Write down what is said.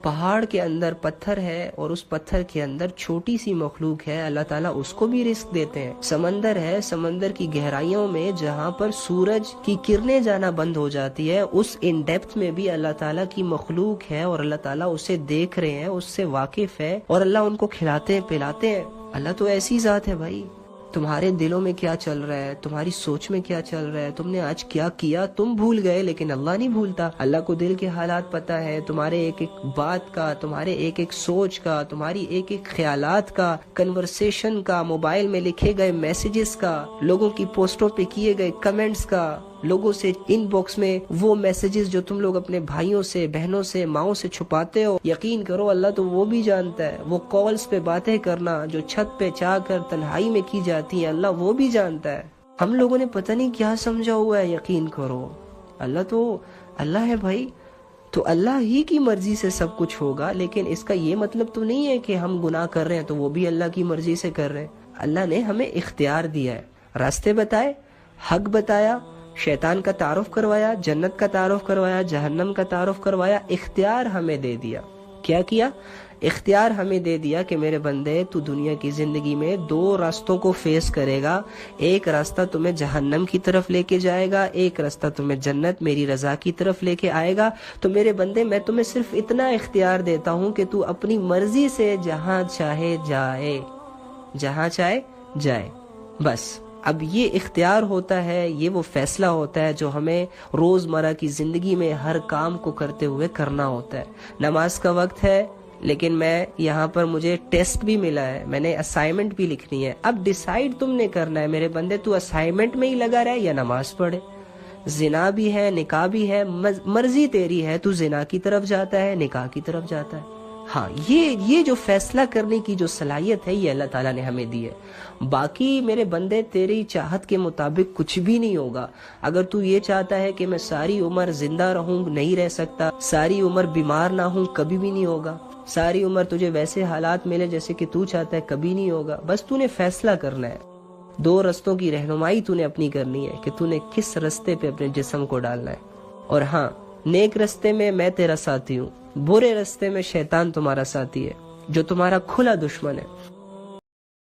پہاڑ کے اندر پتھر ہے اور اس پتھر کے اندر چھوٹی سی مخلوق ہے، اللہ تعالیٰ اس کو بھی رزق دیتے ہیں۔ سمندر ہے، سمندر کی گہرائیوں میں جہاں پر سورج کی کرنیں جانا بند ہو جاتی ہے، اس ان ڈیپتھ میں بھی اللہ تعالیٰ کی مخلوق ہے اور اللہ تعالیٰ اسے دیکھ رہے ہیں، اس سے واقف ہے اور اللہ ان کو کھلاتے ہیں پلاتے ہیں۔ اللہ تو ایسی ذات ہے بھائی۔ تمہارے دلوں میں کیا چل رہا ہے، تمہاری سوچ میں کیا چل رہا ہے، تم نے آج کیا کیا، تم بھول گئے لیکن اللہ نہیں بھولتا۔ اللہ کو دل کے حالات پتہ ہے، تمہارے ایک ایک بات کا، تمہارے ایک ایک سوچ کا، تمہاری ایک ایک خیالات کا، کنورسیشن کا، موبائل میں لکھے گئے میسیجز کا، لوگوں کی پوسٹوں پہ کیے گئے کمنٹس کا، لوگوں سے ان باکس میں وہ میسیجز جو تم لوگ اپنے بھائیوں سے، بہنوں سے، ماؤں سے چھپاتے ہو، یقین کرو اللہ تو وہ بھی جانتا ہے۔ وہ کالز پہ باتیں کرنا جو چھت پہ چاہ کر تنہائی میں کی جاتی ہیں، اللہ وہ بھی جانتا ہے۔ ہم لوگوں نے پتہ نہیں کیا سمجھا ہوا ہے، یقین کرو اللہ تو اللہ ہے بھائی۔ تو اللہ ہی کی مرضی سے سب کچھ ہوگا، لیکن اس کا یہ مطلب تو نہیں ہے کہ ہم گناہ کر رہے ہیں تو وہ بھی اللہ کی مرضی سے کر رہے ہیں۔ اللہ نے ہمیں اختیار دیا ہے، راستے بتائے، حق بتایا، شیطان کا تعارف کروایا، جنت کا تعارف کروایا، جہنم کا تعارف کروایا، اختیار ہمیں دے دیا۔ کیا کیا؟ اختیار ہمیں دے دیا کہ میرے بندے تو دنیا کی زندگی میں دو راستوں کو فیس کرے گا، ایک راستہ تمہیں جہنم کی طرف لے کے جائے گا، ایک راستہ تمہیں جنت میری رضا کی طرف لے کے آئے گا۔ تو میرے بندے میں تمہیں صرف اتنا اختیار دیتا ہوں کہ تو اپنی مرضی سے جہاں چاہے جائے، جہاں چاہے جائے، بس۔ اب یہ اختیار ہوتا ہے، یہ وہ فیصلہ ہوتا ہے جو ہمیں روزمرہ کی زندگی میں ہر کام کو کرتے ہوئے کرنا ہوتا ہے۔ نماز کا وقت ہے لیکن میں یہاں پر مجھے ٹیسٹ بھی ملا ہے، میں نے اسائنمنٹ بھی لکھنی ہے۔ اب ڈیسائیڈ تم نے کرنا ہے میرے بندے، تو اسائنمنٹ میں ہی لگا رہے یا نماز پڑھے۔ زنا بھی ہے، نکاح بھی ہے، مرضی تیری ہے، تو زنا کی طرف جاتا ہے، نکاح کی طرف جاتا ہے۔ ہاں، یہ جو فیصلہ کرنے کی جو صلاحیت ہے یہ اللہ تعالیٰ نے ہمیں دی ہے۔ باقی میرے بندے تیری چاہت کے مطابق کچھ بھی نہیں ہوگا۔ اگر تو یہ چاہتا ہے کہ میں ساری عمر زندہ رہوں، نہیں رہ سکتا، ساری عمر بیمار نہ ہوں، کبھی بھی نہیں ہوگا، ساری عمر تجھے ویسے حالات ملے جیسے کہ تو چاہتا ہے، کبھی نہیں ہوگا۔ بس تو نے فیصلہ کرنا ہے، دو رستوں کی رہنمائی تو نے اپنی کرنی ہے کہ تو نے کس رستے پہ اپنے جسم کو ڈالنا ہے۔ اور ہاں، نیک رستے میں میں تیرا ساتھی ہوں، برے رستے میں شیطان تمہارا ساتھی ہے جو تمہارا کھلا دشمن ہے۔